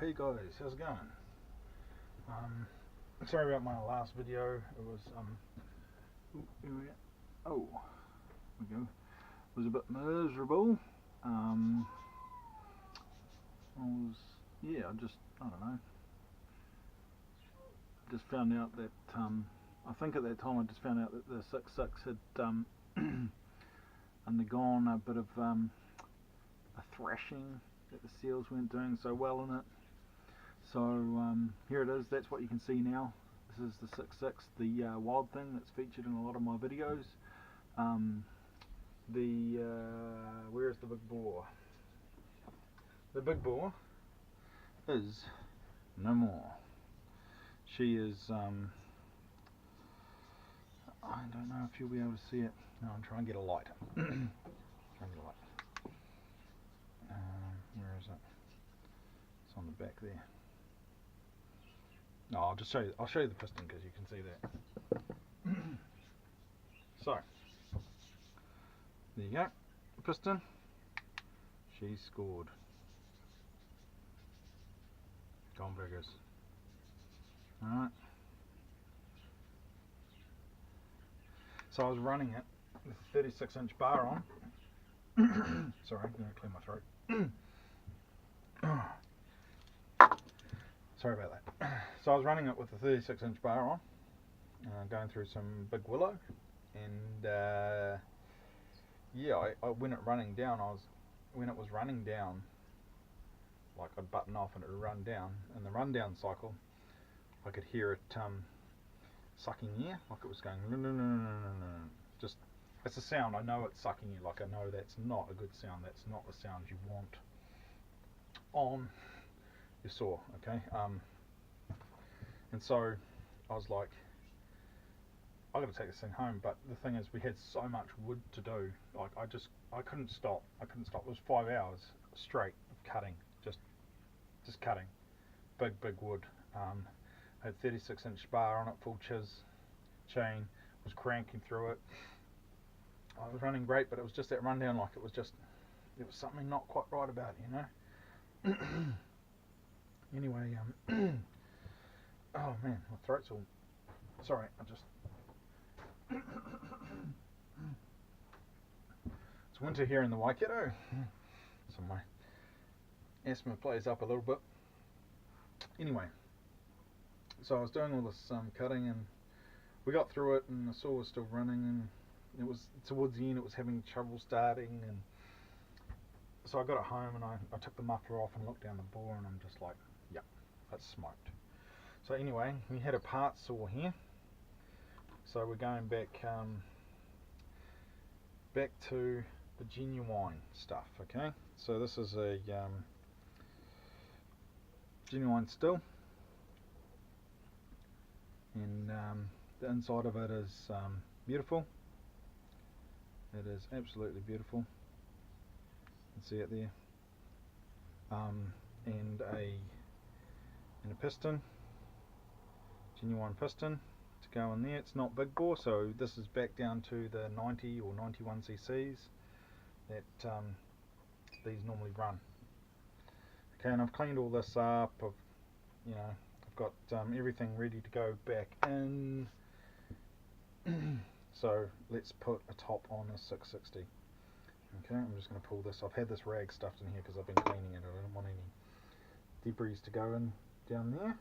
Hey guys, how's it going? Sorry about my last video. It was oh, we go. It was a bit miserable. I don't know. Just found out that I think at that time I just found out that the 6.6 had undergone a bit of a thrashing, that the seals weren't doing so well in it. So here it is. That's what you can see now. This is the 6.6, the wild thing that's featured in a lot of my videos. Where's the big bore? The big bore is no more. She is, I don't know if you'll be able to see it. No, I'm trying to get a light. Where is it? It's on the back there. No, I'll show you the piston because you can see that. So, there you go. The piston. She scored. Gone Burgers. Alright. So I was running it with a 36-inch bar on. Sorry, I'm going to clear my throat. Sorry about that. So I was running it with a 36-inch bar on, going through some big willow, and yeah, when it was running down, like I'd button off and it would run down. In the rundown cycle, I could hear it sucking air, like it was going just, it's a sound. I know it's sucking air. Like I know that's not a good sound. That's not the sound you want on your saw. Okay. And so I was like, I got to take this thing home. But the thing is, we had so much wood to do. Like I couldn't stop. It was 5 hours straight of cutting, just cutting big wood. I had 36-inch bar on it, full chiz chain, was cranking through it. I was running great, but it was just that rundown, like there was something not quite right about it, you know. Anyway, oh man, my throat's all, sorry, it's winter here in the Waikato, so my asthma plays up a little bit. Anyway, so I was doing all this cutting, and we got through it, and the saw was still running, and it was towards the end, it was having trouble starting, and so I got it home, and I took the muffler off and looked down the bore, and I'm just like, yep, that's smoked. So anyway, we had a part saw here, so we're going back to the genuine stuff. Okay, so this is a genuine Stihl, and the inside of it is beautiful. It is absolutely beautiful. You can see it there. And a piston, genuine piston to go in there. It's not big bore, so this is back down to the 90 or 91 cc's that these normally run. Okay, and I've cleaned all this up. I've got everything ready to go back in. So let's put a top on a 660. Okay, I'm just going to pull this. I've had this rag stuffed in here because I've been cleaning it. I don't want any debris to go in down there.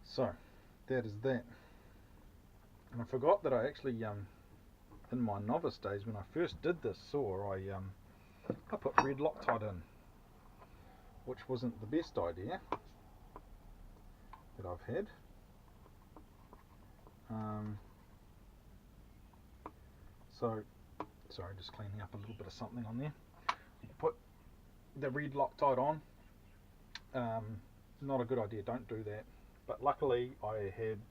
So that is that. And I forgot that I actually in my novice days, when I first did this saw, I put red Loctite in, which wasn't the best idea that I've had. So, sorry, just cleaning up a little bit of something on there. Put the red Loctite on. Not a good idea, don't do that. But luckily I had,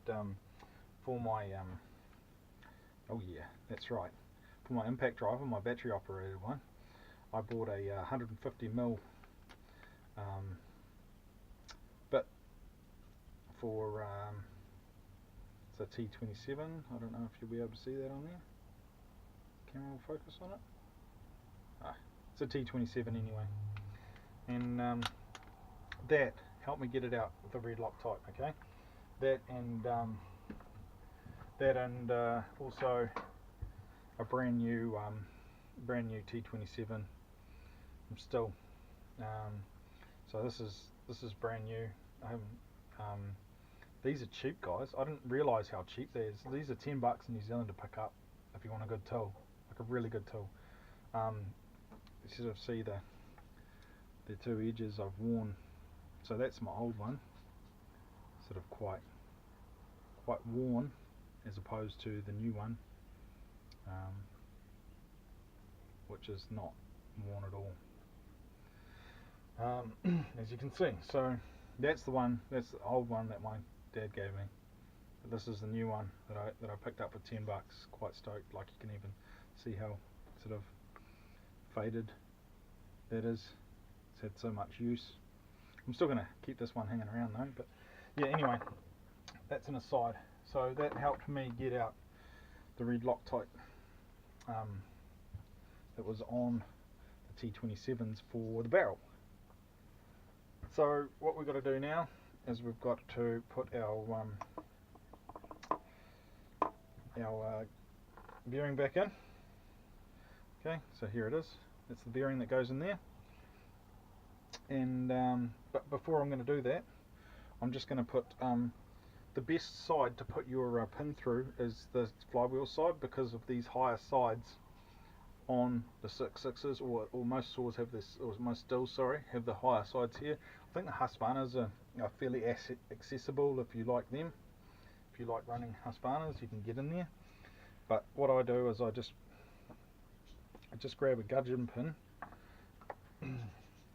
for my, oh yeah, that's right, for my impact driver, my battery operated one, I bought a 150mm bit for, it's a T27, I don't know if you'll be able to see that on there. Camera will focus on it. It's a T27 anyway. and that helped me get it out with the red Loctite. Okay, that and also a brand new T27 from Stihl. So this is brand new. These are cheap, guys. I didn't realise how cheap they is. These are $10 in New Zealand to pick up if you want a good tool, like a really good tool. You sort of see the two edges I've worn. So that's my old one, sort of quite worn, as opposed to the new one, which is not worn at all. As you can see, so that's the old one that my dad gave me. But this is the new one that I picked up for $10. Quite stoked. Like, you can even see how sort of faded that is. It's had so much use. I'm still going to keep this one hanging around though. But yeah, anyway, that's an aside. So that helped me get out the red Loctite that was on the T27s for the barrel. So what we've got to do now is we've got to put our bearing back in. Okay, so here it is. It's the bearing that goes in there. And but before I'm going to do that, I'm just going to put the best side to put your pin through is the flywheel side, because of these higher sides on the 660s, or most saws have this, or most Stihls, sorry, have the higher sides here. I think the Husqvarnas are fairly accessible if you like them. If you like running Husqvarnas, you can get in there. But what I do is I just grab a gudgeon pin. Can't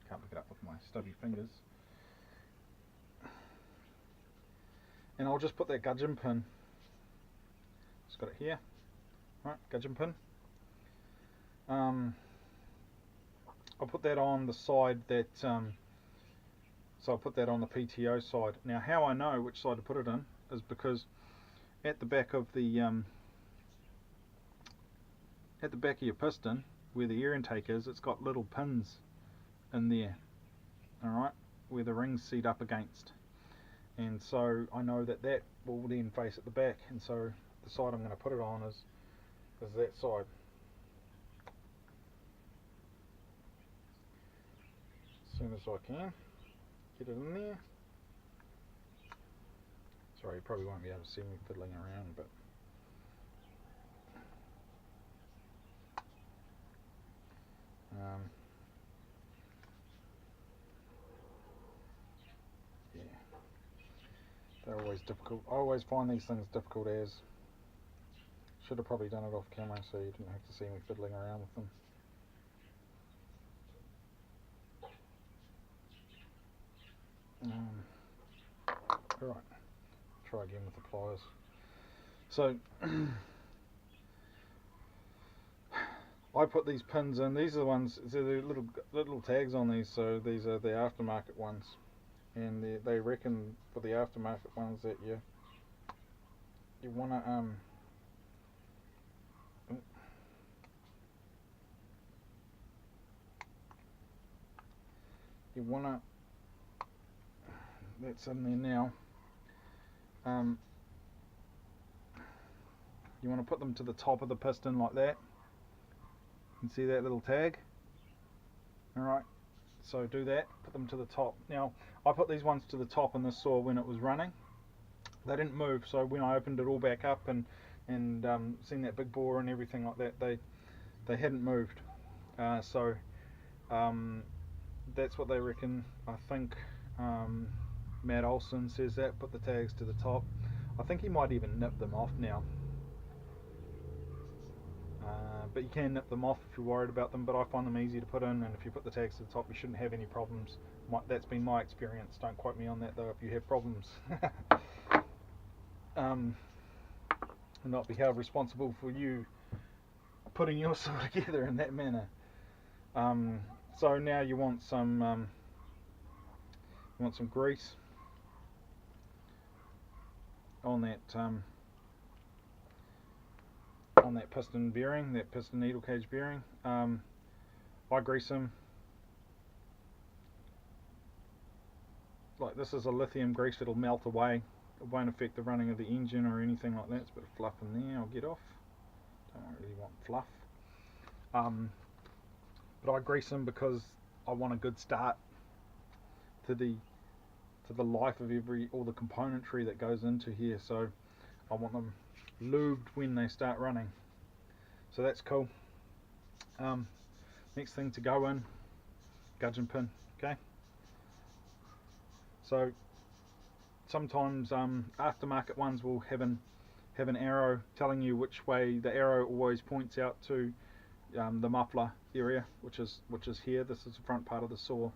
pick it up with my stubby fingers. And I'll just put that gudgeon pin, just got it here, right, gudgeon pin. I'll put that on the side that, so I'll put that on the PTO side. Now, how I know which side to put it in is because at the back of the your piston, where the air intake is, it's got little pins in there, alright, where the rings seat up against. And so I know that will then face at the back, and so the side I'm going to put it on is that side. As soon as I can get it in there. Sorry, you probably won't be able to see me fiddling around, but yeah, they're always difficult. I always find these things difficult as. Should have probably done it off camera so you didn't have to see me fiddling around with them. Alright, try again with the pliers. So I put these pins in. These are the ones, so the little tags on these, so these are the aftermarket ones, and they reckon for the aftermarket ones that you want to that's in there now. You want to put them to the top of the piston like that. You can see that little tag. Alright, so do that, put them to the top. Now, I put these ones to the top in this saw when it was running. They didn't move, so when I opened it all back up and seen that big bore and everything like that, they hadn't moved. So that's what they reckon. I think Matt Olson says that, put the tags to the top. I think he might even nip them off now. But you can nip them off if you're worried about them, but I find them easy to put in, and if you put the tags to the top you shouldn't have any problems. That's been my experience. Don't quote me on that though if you have problems. And not be held responsible for you putting your saw together in that manner. So now you want some grease on that piston bearing, that piston needle cage bearing. I grease them like this is a lithium grease, it'll melt away. It won't affect the running of the engine or anything like that. It's a bit of fluff in there, I'll get off. Don't really want fluff. But I grease them because I want a good start to the life of all the componentry that goes into here. So I want them lubed when they start running. So that's cool. Next thing to go in, gudgeon pin. Okay. So sometimes aftermarket ones will have an arrow telling you which way. The arrow always points out to the muffler area, which is here. This is the front part of the saw.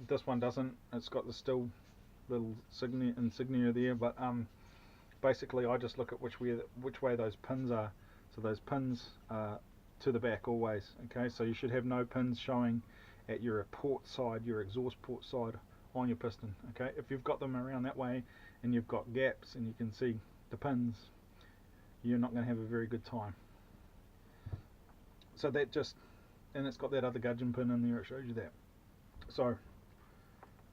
This one doesn't. It's got the Stihl little insignia there, but basically I just look at which way those pins are. So those pins are to the back always. Okay, so you should have no pins showing at your port side, your exhaust port side on your piston. Okay, if you've got them around that way and you've got gaps and you can see the pins, you're not going to have a very good time. So that and it's got that other gudgeon pin in there, it shows you that. So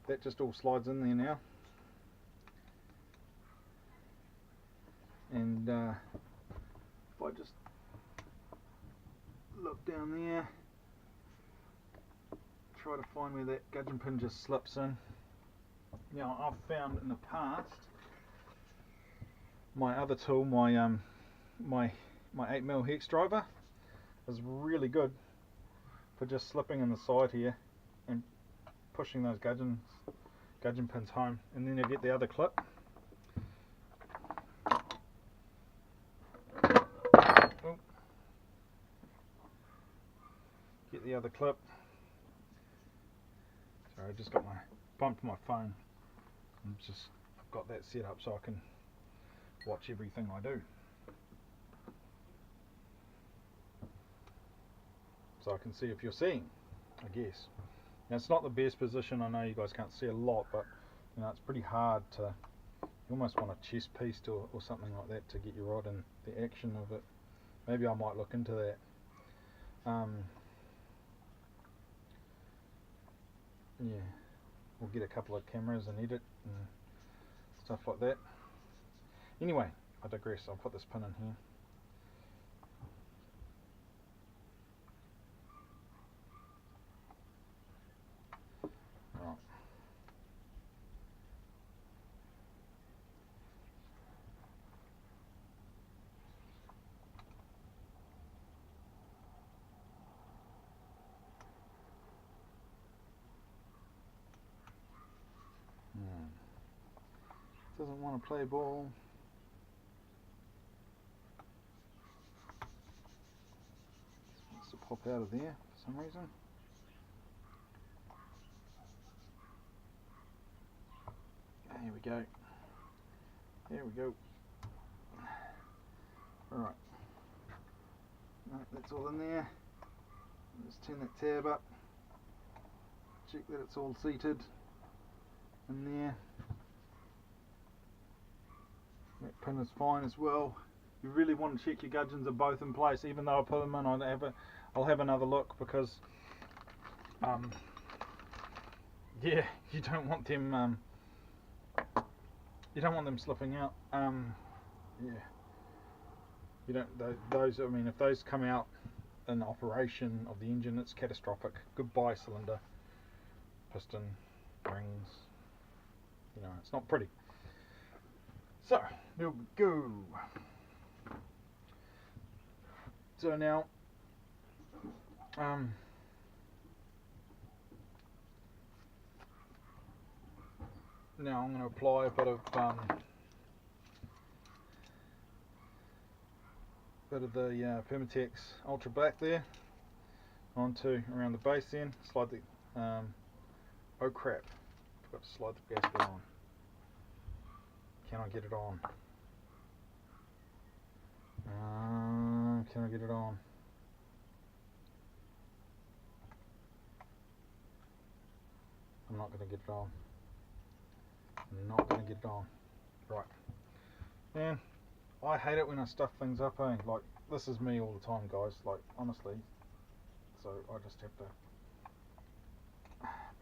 that just all slides in there now. And if I just look down there, try to find where that gudgeon pin just slips in. Now I've found in the past, my other tool, my 8mm hex driver, is really good for just slipping in the side here and pushing those gudgeon pins home. And then you get the other clip. Get the other clip. Sorry, I just got bumped my phone. I've got that set up so I can watch everything I do. So I can see if you're seeing, I guess. Now it's not the best position, I know you guys can't see a lot, but you know, it's pretty hard to, you almost want a chest piece or something like that to get your rod in the action of it. Maybe I might look into that. Yeah, we'll get a couple of cameras and edit and stuff like that. Anyway, I digress. I'll put this pin in here. Right. Doesn't want to play ball. Wants to pop out of there for some reason. There we go. There we go. Alright. No, that's all in there. Just turn that tab up. Check that it's all seated in there. That pin is fine as well. You really want to check your gudgeons are both in place. Even though I put them in, I'll have another look because yeah, you don't want them slipping out. Yeah, you don't. Those, I mean, if those come out in operation of the engine, it's catastrophic. Goodbye cylinder, piston, rings. You know, it's not pretty. So there we go. So now, now I'm going to apply a bit of the Permatex Ultra Black there onto around the base. Then slide the oh crap! Forgot to slide the gasket on. Can I get it on? Can I get it on? I'm not going to get it on. I'm not going to get it on. Right. Man, I hate it when I stuff things up, eh? Like, this is me all the time, guys. Like, honestly. So I just have to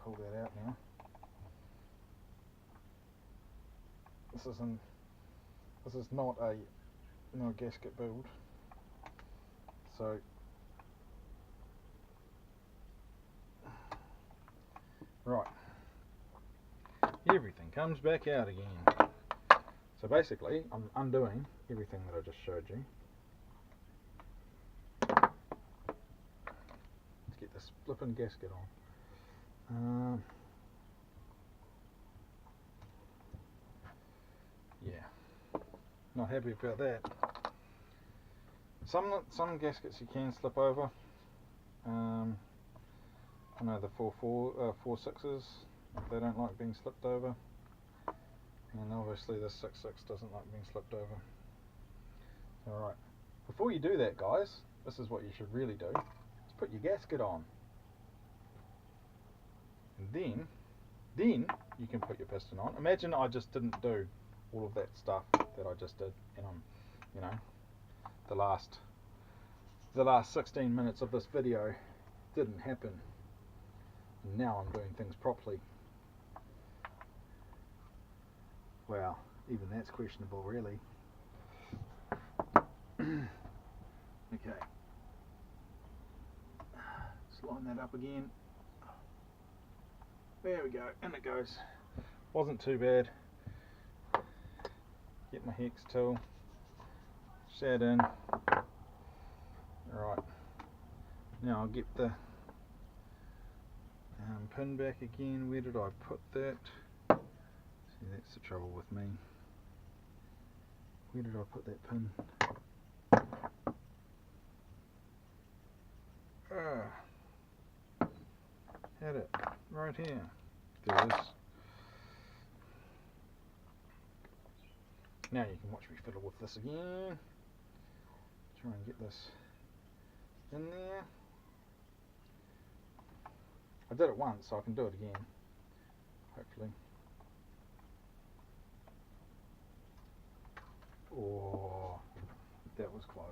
pull that out now. This is not a gasket build. So right, everything comes back out again. So basically, I'm undoing everything that I just showed you. Let's get this flipping gasket on. Yeah, not happy about that. Some gaskets you can slip over. I know the 4.6s, they don't like being slipped over, and obviously the 6.6 doesn't like being slipped over. Alright, before you do that, guys, this is what you should really do, is put your gasket on. And then you can put your piston on. Imagine I just didn't do all of that stuff that I just did, and I'm, you know, the last 16 minutes of this video didn't happen. And now I'm doing things properly. Well, even that's questionable, really. Okay. Just line that up again. There we go, and it goes. Wasn't too bad. Get my hex tool. Shat in. Alright. Now I'll get the pin back again. Where did I put that? See, that's the trouble with me. Where did I put that pin? Had it right here. There it is. Now you can watch me fiddle with this again. Try and get this in there. I did it once, so I can do it again, hopefully. Oh, that was close.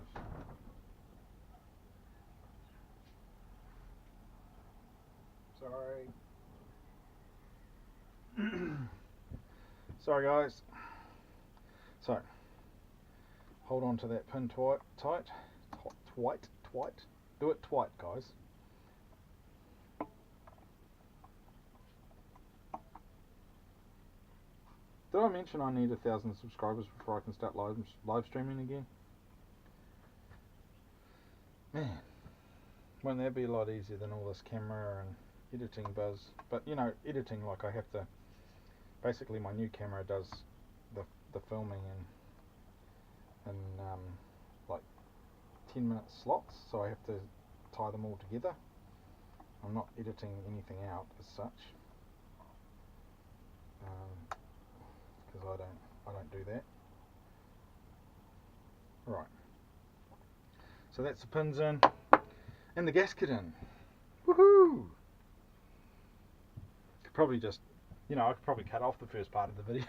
Sorry. Sorry guys. So, hold on to that pin tight. Do it tight, guys. Did I mention I need 1,000 subscribers before I can start live streaming again? Man, won't that be a lot easier than all this camera and editing buzz? But you know, editing, like I have to, basically my new camera does the filming in like 10-minute slots, so I have to tie them all together. I'm not editing anything out as such, because I don't do that. Right. So that's the pins in and the gasket in. Woohoo! Could probably just, you know, I could probably cut off the first part of the video.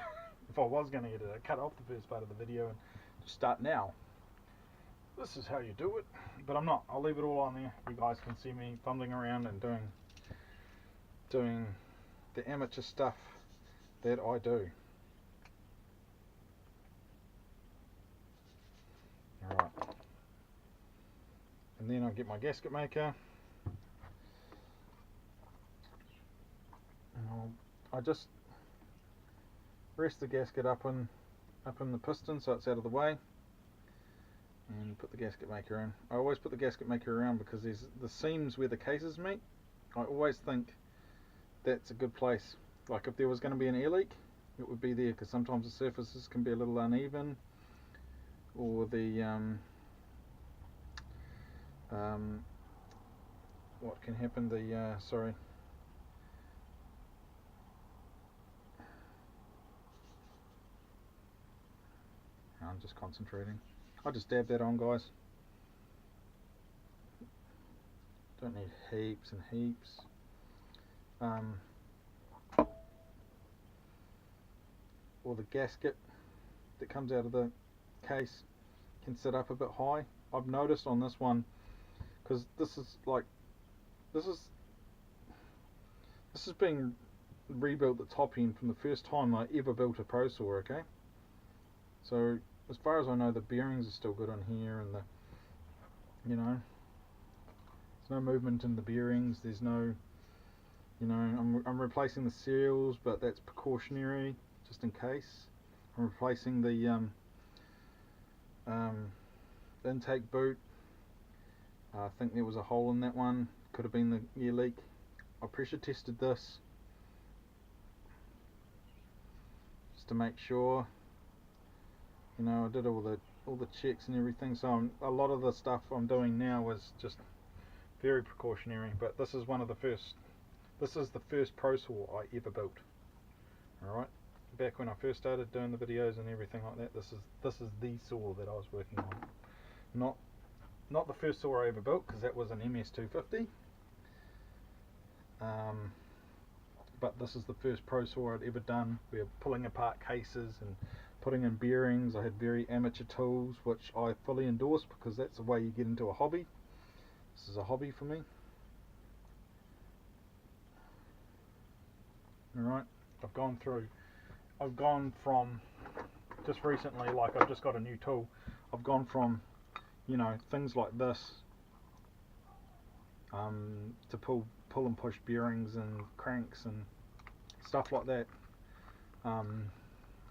If I was going to edit it, cut off the first part of the video and just start now. This is how you do it, but I'm not. I'll leave it all on there. You guys can see me fumbling around and doing the amateur stuff that I do. Alright. And then I'll get my gasket maker. And I just rest the gasket up in the piston so it's out of the way, and put the gasket maker in. I always put the gasket maker around because there's the seams where the cases meet. I always think that's a good place. Like if there was going to be an air leak, it would be there, because sometimes the surfaces can be a little uneven, or the what can happen, sorry, I'm just concentrating. I'll just dab that on, guys. Don't need heaps and heaps. Or the gasket that comes out of the case can sit up a bit high. I've noticed on this one, because this is This is being rebuilt the top end from the first time I ever built a Pro Saw, okay? So as far as I know, the bearings are still good on here, and there's no movement in the bearings. There's no, I'm replacing the seals, but that's precautionary, just in case. I'm replacing the intake boot. I think there was a hole in that one. Could have been the air leak. I pressure tested this just to make sure. I did all the checks and everything. So a lot of the stuff I'm doing now was just very precautionary. But this is This is the first Pro Saw I ever built. All right. Back when I first started doing the videos and everything like that, this is the saw that I was working on. Not the first saw I ever built, because that was an MS660. But this is the first Pro Saw I'd ever done. We were pulling apart cases and putting in bearings. I had very amateur tools, which I fully endorse, because that's the way you get into a hobby. This is a hobby for me. Alright, I've gone from, just recently, like I've just got a new tool, I've gone from, things like this, to pull and push bearings and cranks and stuff like that,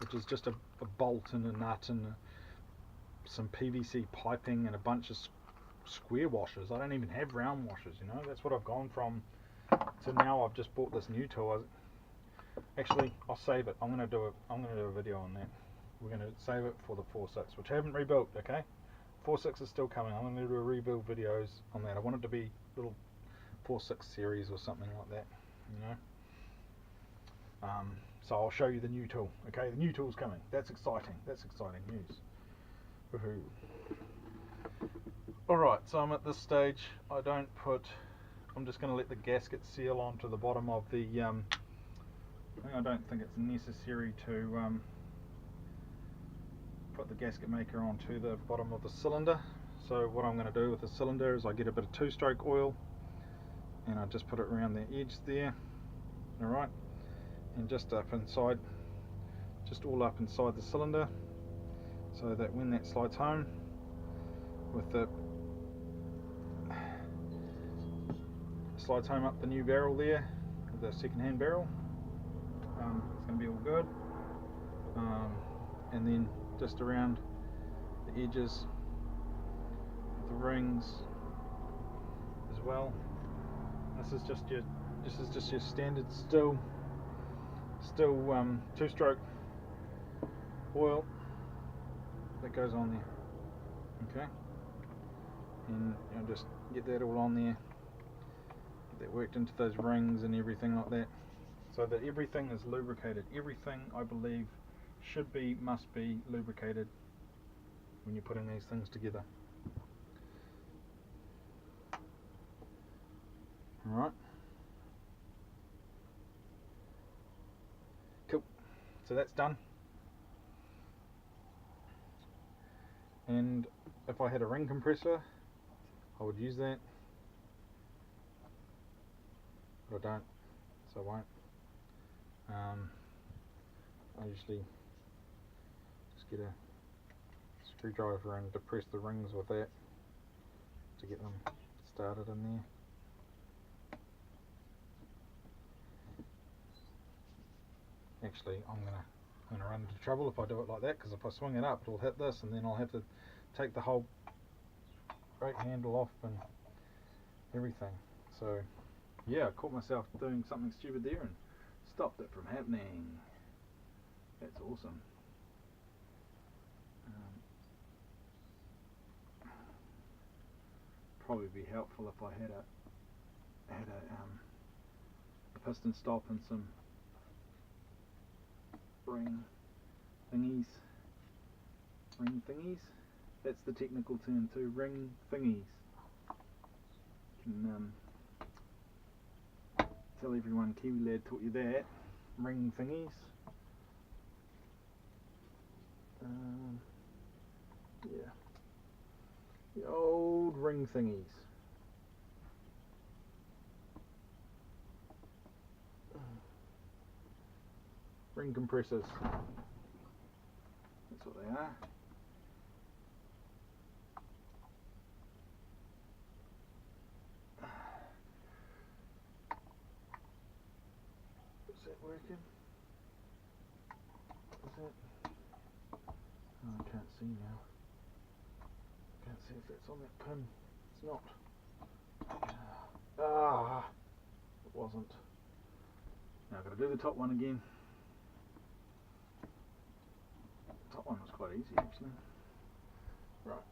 which is just a bolt and a nut and some PVC piping and a bunch of square washers. I don't even have round washers, that's what I've gone from to now. I've just bought this new tool. Actually, I'll save it. I'm gonna do a video on that. We're gonna save it for the 4.6, which I haven't rebuilt. Okay, 4.6 is still coming. I'm gonna do a rebuild videos on that. I want it to be a little 4.6 series or something like that. So I'll show you the new tool. Okay, the new tool's coming. That's exciting. That's exciting news. Woohoo! All right. So I'm at this stage. I'm just gonna let the gasket seal onto the bottom of the. I don't think it's necessary to put the gasket maker onto the bottom of the cylinder. So what I'm going to do with the cylinder is I get a bit of 2-stroke oil and I just put it around the edge there, alright, and just all up inside the cylinder, so that when that slides home up the new barrel there, the second-hand barrel, it's going to be all good. And then just around the edges of the rings as well. This is just your standard Stihl 2-stroke oil that goes on there. Okay, and just get that all on there. Get that worked into those rings and everything like that, so that everything is lubricated. Everything, I believe, must be lubricated when you're putting these things together. Alright. Cool. So that's done. And if I had a ring compressor, I would use that. But I don't, so I won't. I usually just get a screwdriver and depress the rings with that to get them started in there. Actually, I'm gonna run into trouble if I do it like that, because if I swing it up, it'll hit this, and then I'll have to take the whole brake handle off and everything. So yeah, I caught myself doing something stupid there and stopped it from happening. That's awesome. Probably be helpful if I had a piston stop and some ring thingies. That's the technical term too. Ring thingies. You can tell everyone Kiwi Lad taught you that. Ring thingies. Yeah. The old ring thingies. ring compressors. That's what they are. Is that working? Is it? Oh, I can't see now. Can't see if that's on that pin. It's not. Ah, it wasn't. Now I've got to do the top one again. The top one was quite easy actually. Right.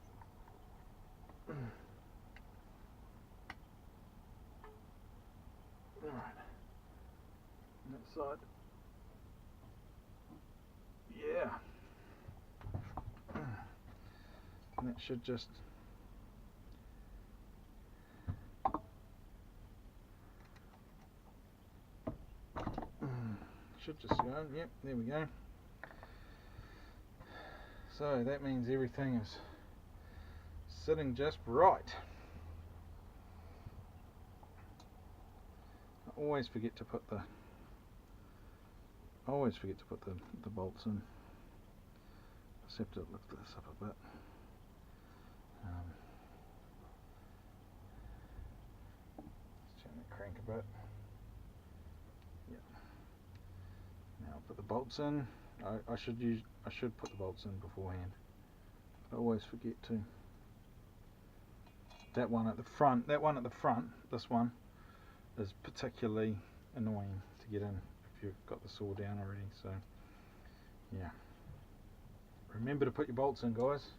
Alright. That side. Yeah. And that should just go. Yep, there we go. So that means everything is sitting just right. I always forget to put the bolts in. Just have to lift this up a bit. Let's turn the crank a bit. Yep. Now I'll put the bolts in. I should put the bolts in beforehand. I always forget to. That one at the front, this one is particularly annoying to get in if you've got the saw down already. So yeah, remember to put your bolts in, guys.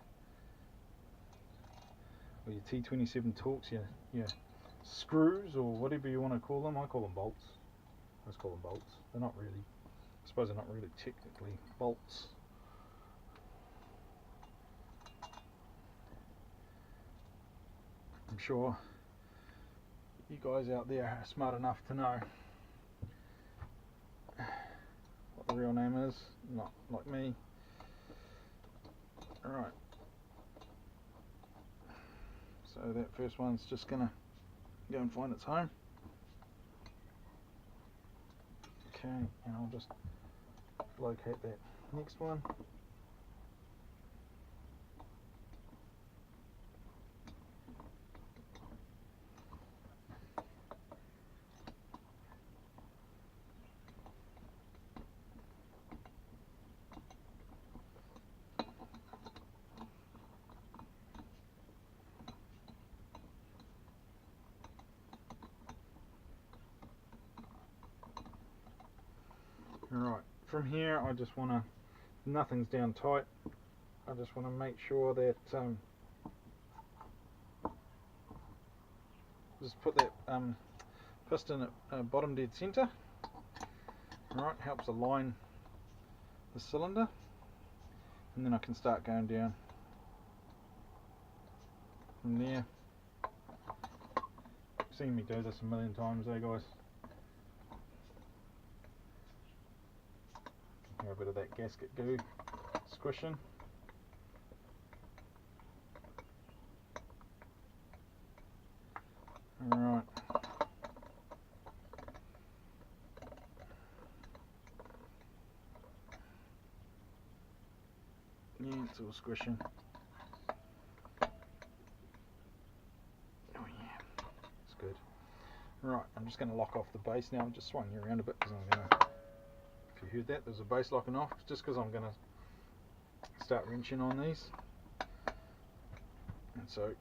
Or your T27 Torx, your screws, or whatever you want to call them. I call them bolts. I just call them bolts. They're not really, I suppose they're not really technically bolts. I'm sure you guys out there are smart enough to know what the real name is, not like me. Alright, so that first one's just gonna go and find its home. Okay, and I'll just locate that next one. Alright, from here I just want to, nothing's down tight, I just want to make sure that, just put that piston at bottom dead centre. Alright, helps align the cylinder, and then I can start going down from there. You've seen me do this a million times, eh guys? A bit of that gasket goo squishing. Alright. Yeah, it's all squishing. Oh yeah, it's good. Right, I'm just going to lock off the base now. I'm just swinging you around a bit because I'm going to, if you heard that, there's a base locking off, just because I'm going to start wrenching on these. And so,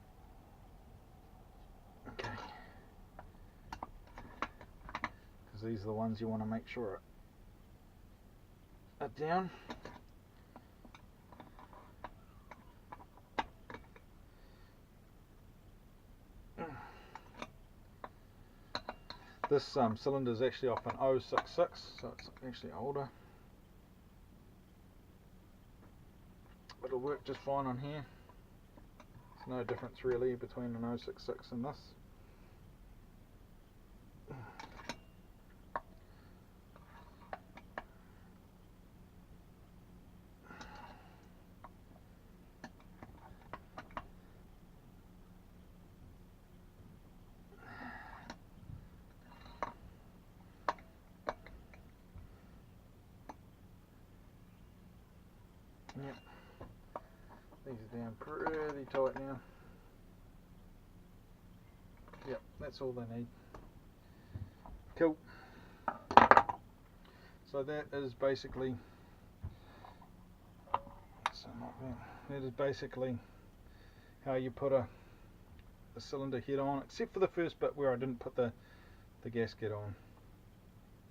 okay, because these are the ones you want to make sure are down. This cylinder is actually off an MS660, so it's actually older. But it'll work just fine on here. There's no difference really between an MS660 and this. These are down pretty tight now. Yep, that's all they need. Cool. So that is basically, that is basically how you put a cylinder head on, except for the first bit where I didn't put the gasket on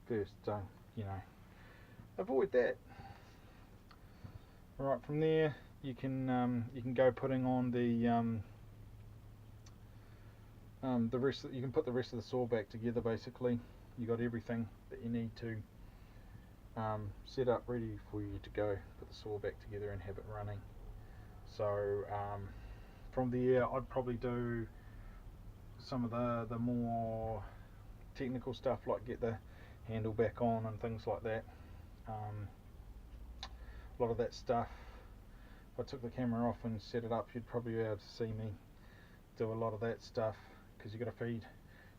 first, so you know, avoid that. Right, from there you can go putting on the rest. You can put the rest of the saw back together. Basically, you got everything that you need to set up ready for you to go. Put the saw back together and have it running. So from there, I'd probably do some of the more technical stuff, like get the handle back on and things like that. A lot of that stuff, if I took the camera off and set it up, you'd probably be able to see me do a lot of that stuff, because you got to feed,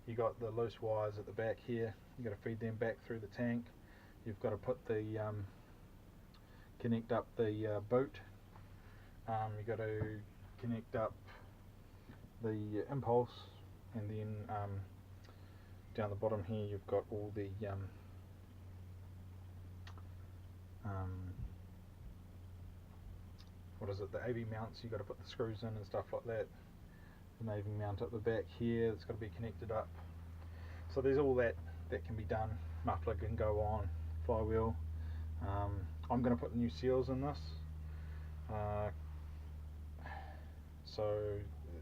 you got the loose wires at the back here, you got to feed them back through the tank. You've got to put the connect up the boot. You got to connect up the impulse, and then down the bottom here you've got all the what is it, the AV mounts. You've got to put the screws in and stuff like that. The AV mount at the back here, it's got to be connected up. So there's all that can be done. Muffler can go on, flywheel. I'm going to put new seals in this. So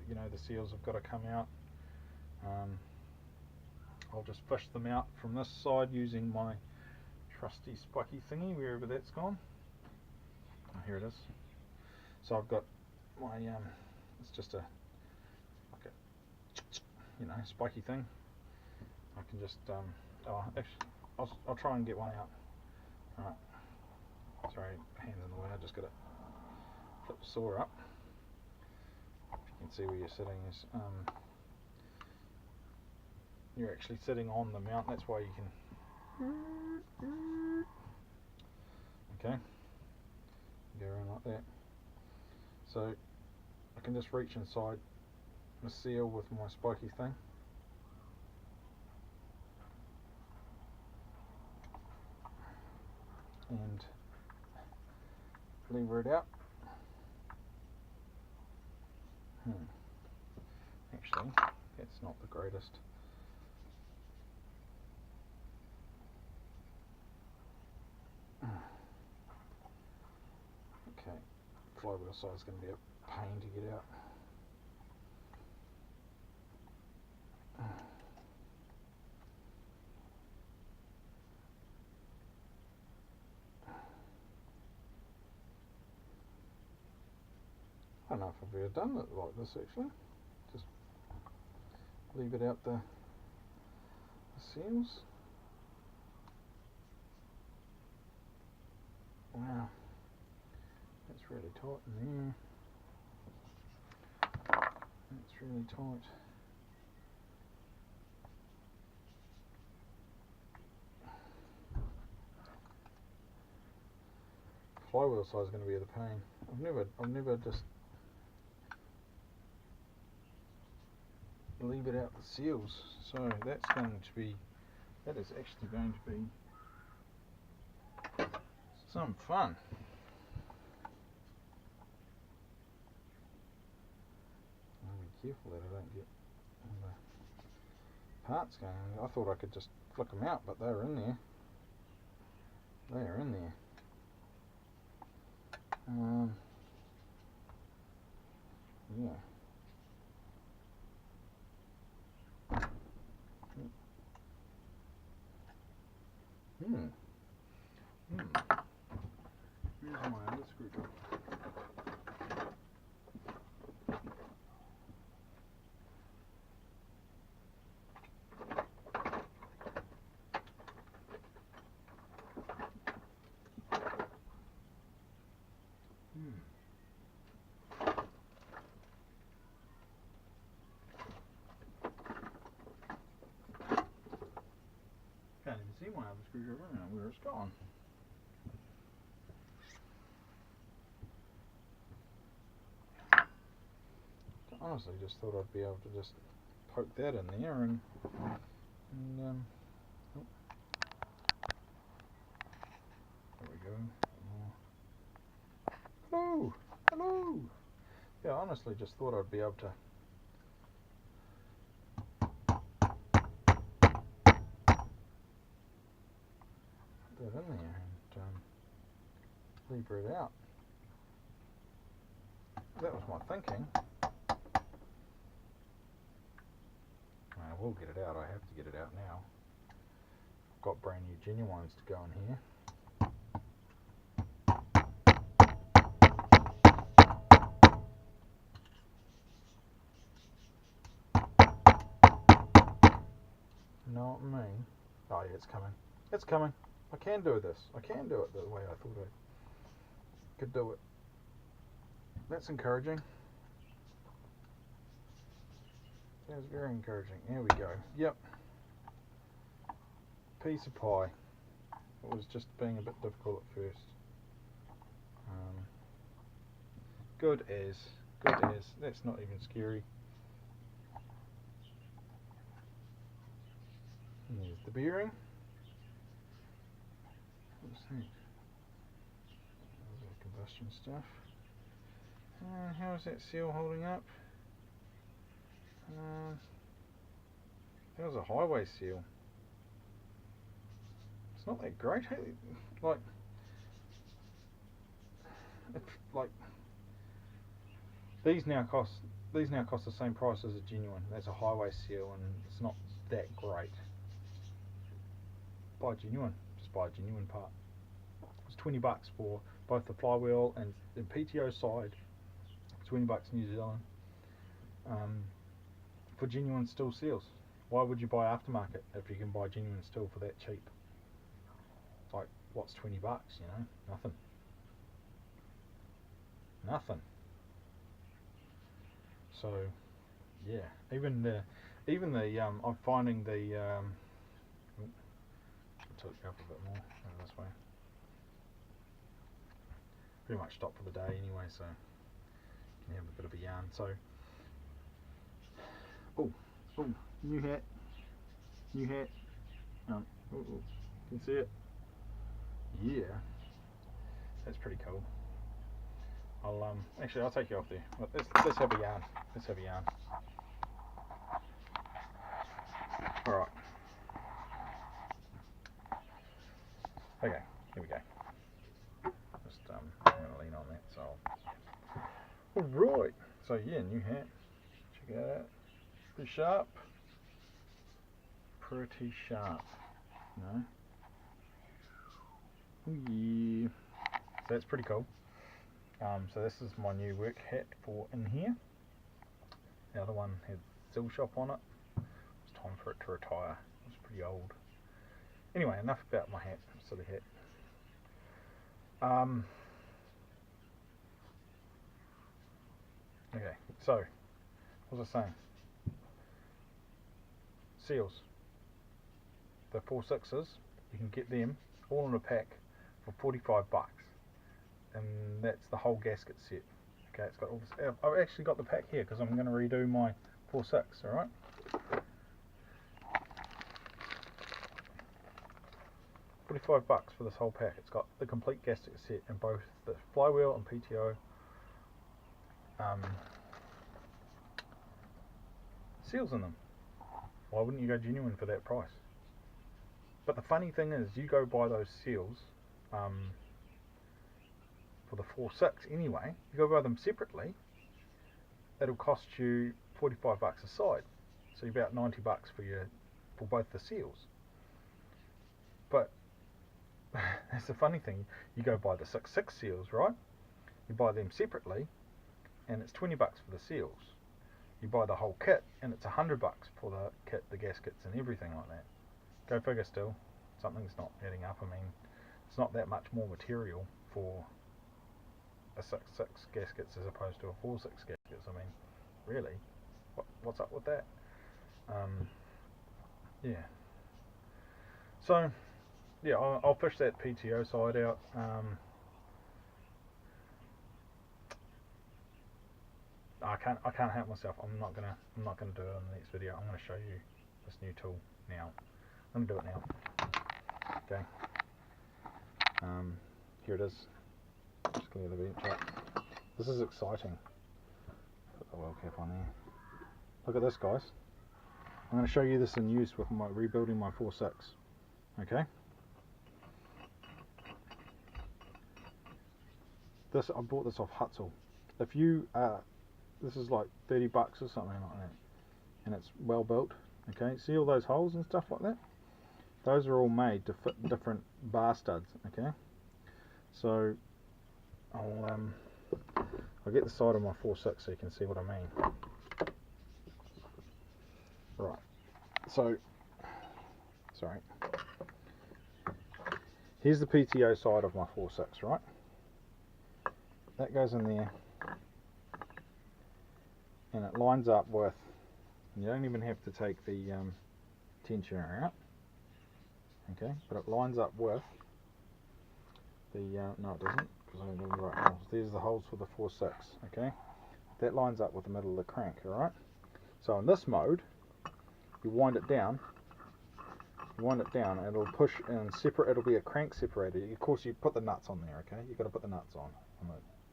you know, the seals have got to come out. I'll just fish them out from this side using my trusty spiky thingy, wherever that's gone. Oh, here it is. So I've got my it's just a like a, you know, spiky thing. I can just oh, actually I'll try and get one out. Alright, sorry, hands in the way. I just got to flip the saw up. If you can see where you're sitting is you're actually sitting on the mount. That's why you can okay, go around like that. So I can just reach inside the seal with my spiky thing. And lever it out. Actually, that's not the greatest. Okay, flywheel side is going to be a pain to get out. I don't know if I've ever done it like this actually. Just leave it out the seals. Wow, that's really tight in there. That's really tight. Flywheel side is going to be the pain. I've never just leave it out the seals. So that's going to be, that is actually going to be some fun. I'll be careful that I don't get all the parts going. I thought I could just flick them out, but they're in there. They are in there. Yeah. Here's my other screwdriver. Can't even see my other screwdriver now, where it's gone. honestly just thought I'd be able to just poke that in there and oh, there we go. Hello, hello. Yeah, honestly just thought I'd be able to put that in there and lever it out. That was my thinking. I will get it out. I have to get it out now. I've got brand new genuines to go in here. Know what I mean? Oh yeah, it's coming. It's coming. I can do this. I can do it the way I thought I could do it. That's encouraging. That's very encouraging. Here we go. Yep. Piece of pie. It was just being a bit difficult at first. Good as. Good as. That's not even scary. And there's the bearing. Let's see. There's the combustion stuff. How's that seal holding up? That was a highway seal. It's not that great. Like these now cost the same price as a genuine. That's a highway seal, and it's not that great. Buy a genuine. Just buy a genuine part. It's $20 for both the flywheel and the PTO side. $20 New Zealand for genuine Stihl seals. Why would you buy aftermarket if you can buy genuine Stihl for that cheap? Like, what's $20? You know, nothing. Nothing. So, yeah, even the I'm finding the I'll tilt you up a bit more over this way. Pretty much stopped for the day anyway, so you can have a bit of a yarn. So, oh, new hat. Can you see it? Yeah, that's pretty cool. I'll take you off there. Let's have a yarn. All right. Okay, here we go. Just I'm gonna lean on that. So, all right. So yeah, new hat. Check it out. Pretty sharp. No. Yeah. So that's pretty cool. So this is my new work hat for in here. The other one had Stihl shop on it. It's time for it to retire. It's pretty old. Anyway, enough about my hat. Silly hat. Okay, so what was I saying? Seals. The 4.6s, you can get them all in a pack for $45, and that's the whole gasket set. Okay, it's got all this. I've actually got the pack here because I'm going to redo my 4.6. All right. $45 for this whole pack. It's got the complete gasket set and both the flywheel and PTO seals in them. Why wouldn't you go genuine for that price? But the funny thing is, you go buy those seals for the 4.6 anyway. You go buy them separately. It'll cost you $45 a side, so you're about $90 for both the seals. But that's the funny thing. You go buy the 6.6 seals, right? You buy them separately, and it's $20 for the seals. You buy the whole kit, and it's $100 for the kit, the gaskets, and everything like that. Go figure. Still, something's not adding up. I mean, it's not that much more material for a 6.6 gaskets as opposed to a 4.6 gaskets. I mean, really, what's up with that? Yeah. So, yeah, I'll fish that PTO side out. I can't help myself. I'm not gonna do it in the next video. I'm gonna show you this new tool now. I'm gonna do it now. Okay. Here it is. Just gonna get the bench up. This is exciting. Put the oil cap on there. Look at this, guys. I'm going to show you this in use with my rebuilding my 4.6. Okay. This, I bought this off Hutzel. If you this is like 30 bucks or something like that, and it's well built. Okay. See all those holes and stuff like that? Those are all made to fit different bar studs. Okay. So I'll get the side of my 4.6 so you can see what I mean. Right, so, sorry, here's the PTO side of my 4.6, right? That goes in there, and it lines up with, you don't even have to take the tensioner out, okay, but it lines up with the, no it doesn't, because I don't do the right holes. There's the holes for the 4.6, okay? That lines up with the middle of the crank, alright? So in this mode, you wind it down, and it'll push and separate. It'll be a crank separator. Of course, you put the nuts on there. Okay, you've got to put the nuts on.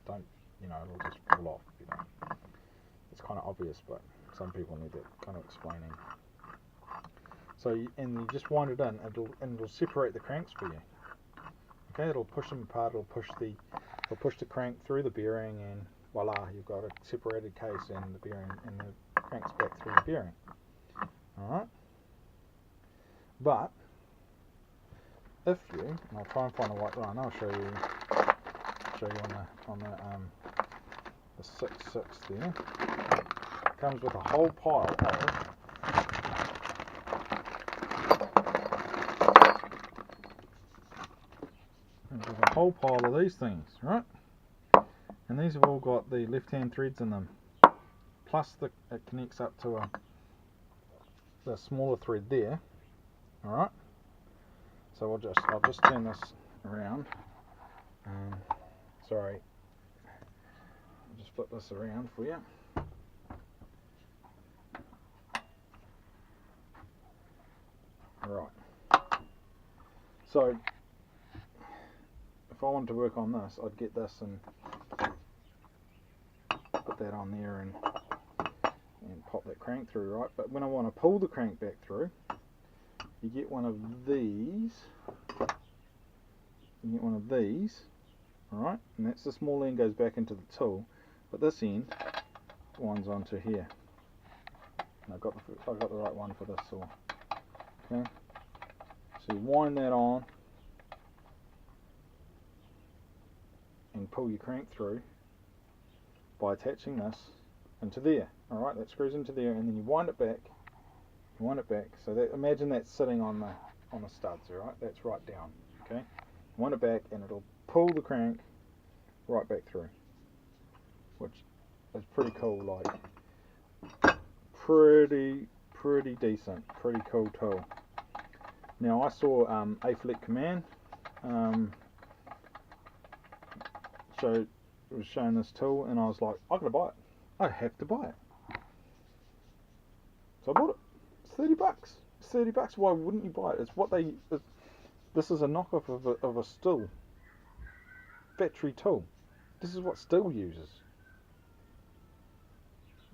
Don't, you know, it'll just fall off. You know, it's kind of obvious, but some people need that kind of explaining. So, you just wind it in, and it'll separate the cranks for you. Okay, it'll push them apart. It'll push the crank through the bearing, and voila, you've got a separated case and the bearing, and the crank's back through the bearing. Alright, but if you, and I'll try and find the right one, I'll show you on the 660 there. It comes with a whole pile of these things, right? And these have all got the left-hand threads in them, plus it connects up to the smaller thread there. Alright, so I'll just turn this around. Sorry, I'll just flip this around for you. Alright, so if I wanted to work on this, I'd get this and put that on there and pop that crank through, right? But when I want to pull the crank back through, you get one of these. Alright, and that's the small end goes back into the tool, but this end winds onto here. And I've got the right one for this saw. Okay, so you wind that on and pull your crank through by attaching this into there. Alright, that screws into there, and then you wind it back. So that, imagine that's sitting on the studs, alright? That's right down. Okay? Wind it back, and it'll pull the crank right back through. Which is pretty cool, like pretty decent, pretty cool tool. Now I saw A-Fleet Command was showing this tool, and I was like, I gotta buy it. I have to buy it. So I bought it. It's 30 bucks. It's 30 bucks. Why wouldn't you buy it? It's what this is a knockoff of a Stihl factory tool. This is what Stihl uses.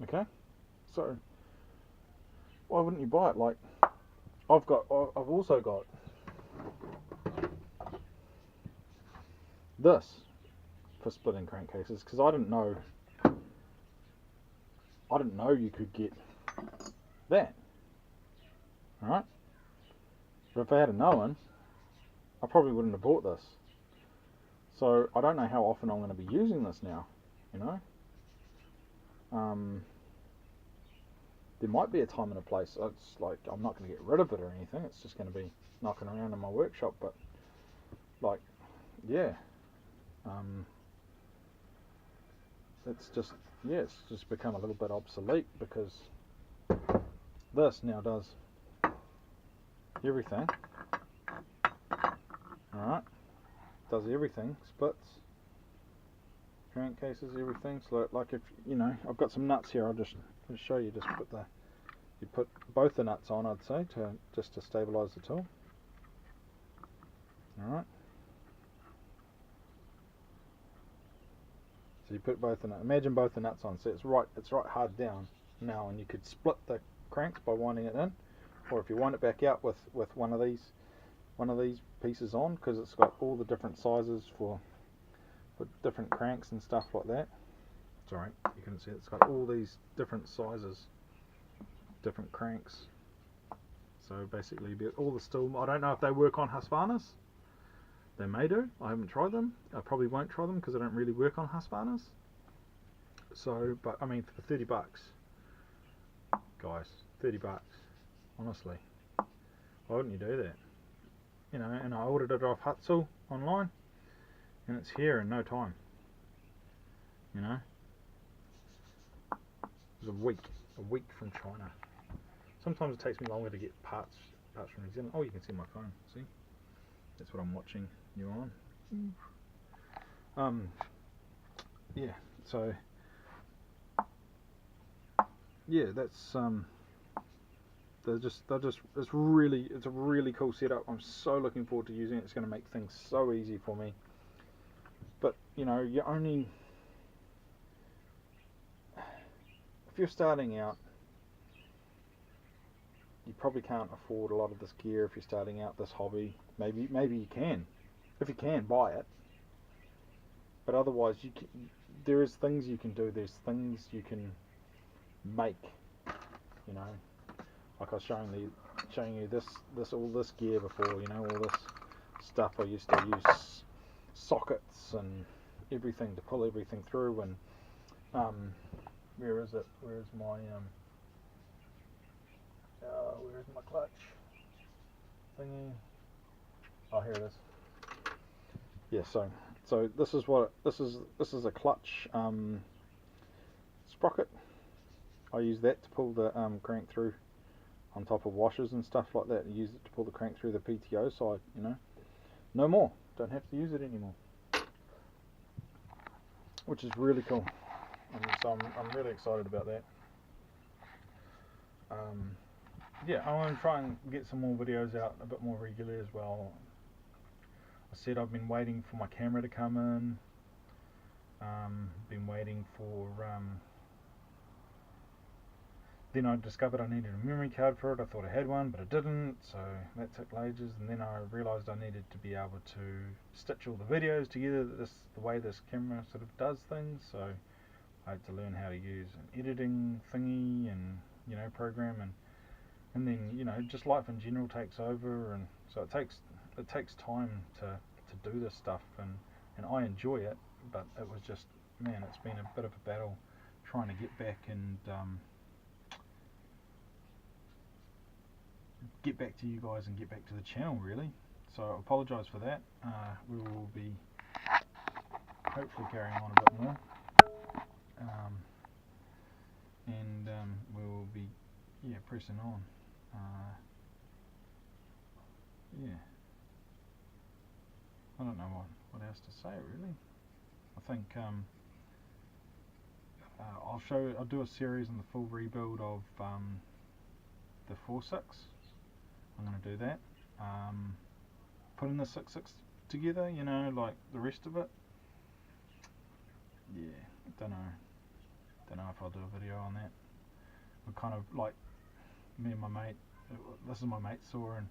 Okay? So why wouldn't you buy it? Like, I've also got this for splitting crankcases, because I didn't know you could get that. Alright? But if I had known, I probably wouldn't have bought this. So I don't know how often I'm going to be using this now, you know. There might be a time and a place. It's like, I'm not going to get rid of it or anything. It's just going to be knocking around in my workshop. But like, yeah, it's just become a little bit obsolete, because this now does everything. Alright, does everything, splits, crankcases, everything. So like if you know, I've got some nuts here. I'll just show you. Just put both the nuts on, I'd say, to stabilise the tool. All right. So you put both the nuts. Imagine both the nuts on. So it's right hard down now, and you could split the cranks by winding it in, or if you wind it back out with one of these pieces on, because it's got all the different sizes for different cranks and stuff like that. Sorry, you couldn't see it. It's got all these different sizes, different cranks. So basically, all the Stihl. I don't know if they work on Husqvarnas. They may do. I haven't tried them. I probably won't try them because they don't really work on Husqvarnas. So, but I mean, for 30 bucks, guys, 30 bucks. Honestly, why wouldn't you do that? You know, and I ordered it off Hutzel online, and it's here in no time. You know, it was a week from China. Sometimes it takes me longer to get parts from New Zealand. Oh, you can see my phone. See, that's what I'm watching you on. Yeah. So, yeah, that's it's a really cool setup. I'm so looking forward to using it. It's going to make things so easy for me. But you know, if you're starting out, you probably can't afford a lot of this gear if you're starting out this hobby. Maybe you can. If you can, buy it. But otherwise, there is things you can do. There's things you can make. You know, like I was showing you all this gear before. You know, all this stuff. I used to use sockets and everything to pull everything through. And where is it? Where's my where's my clutch thingy? Oh, here it is. Yeah, so this is a clutch sprocket. I use that to pull the crank through on top of washers and stuff like that. I use it to pull the crank through the PTO side. You know, no more. Don't have to use it anymore, which is really cool. So I'm really excited about that. Yeah, I want to try and get some more videos out a bit more regularly as well. I said I've been waiting for my camera to come in. Been waiting for. Then I discovered I needed a memory card for it. I thought I had one, but I didn't, so that took ages. And then I realised I needed to be able to stitch all the videos together. The way this camera sort of does things. So I had to learn how to use an editing thingy and program, and then just life in general takes over, and so it takes time to do this stuff, and I enjoy it, but it was just, man, it's been a bit of a battle trying to get back and get back to you guys and get back to the channel, really. So I apologise for that. We will be hopefully carrying on a bit more, and we will be pressing on. Yeah, I don't know what else to say, really. I think I'll do a series on the full rebuild of the 4.6. I'm going to do that. Putting the 6.6 together, like the rest of it. Yeah, don't know if I'll do a video on that. We're kind of like, me and my mate, this is my mate's saw, and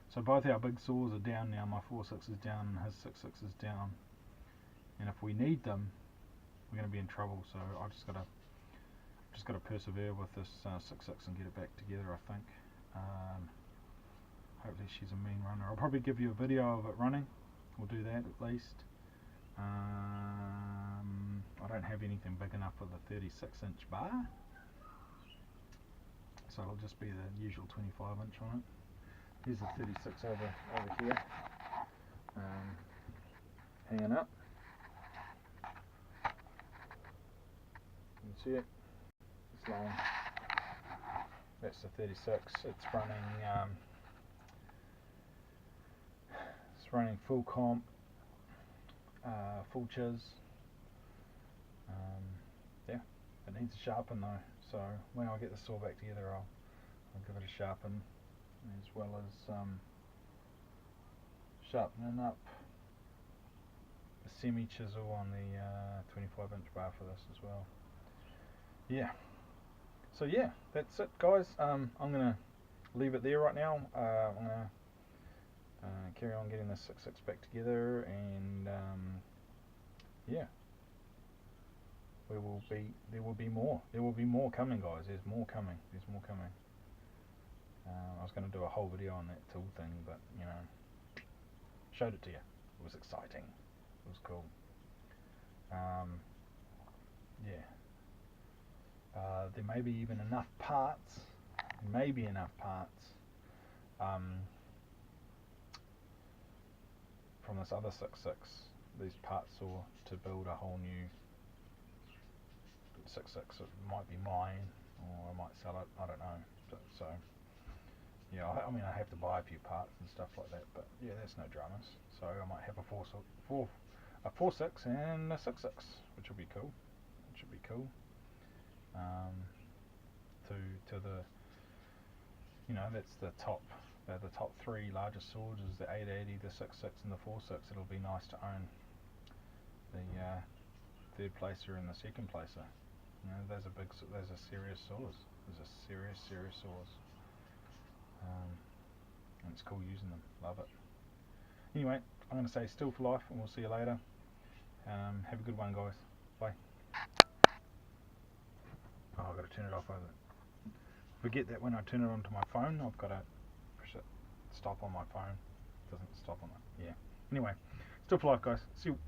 so both our big saws are down now. My 4.6 is down and his 6.6 is down, and if we need them, we're going to be in trouble. So I just gotta persevere with this 6.6 and get it back together, I think. Hopefully she's a mean runner. I'll probably give you a video of it running. We'll do that at least. I don't have anything big enough for the 36-inch bar, so it'll just be the usual 25-inch on it. Here's the 36 over here, hanging up. You can see it. It's long. That's the 36. It's running full comp, full chiz. Yeah, it needs a sharpen though, so when I get the saw back together I'll give it a sharpen, as well as sharpening up the semi-chisel on the 25-inch bar for this as well. Yeah, so yeah, that's it guys. I'm going to leave it there right now. I'm going to carry on getting this 6.6 back together, and yeah, there will be more coming guys. There's more coming. I was going to do a whole video on that tool thing, but you know, showed it to you. It was exciting. It was cool. Yeah. There may be even enough parts. From this other 6.6, these parts saw, to build a whole new 6.6. It might be mine, or I might sell it. I don't know. So yeah, I mean I have to buy a few parts and stuff like that, but yeah, that's no dramas. So I might have a 4.6 and a 6.6, which will be cool. To the, you know, that's the top three largest swords is the 880, the 6.6, and the 4.6. It'll be nice to own the third placer and the second placer. You know, those are serious swords. Those are serious swords. And it's cool using them. Love it. Anyway, I'm going to say Stihl for life, and we'll see you later. Have a good one, guys. Bye. Oh, I've got to turn it off over. Forget that when I turn it onto my phone, I've got to push it stop on my phone. It doesn't stop on it. Yeah. Anyway, Stihl for life, guys. See you.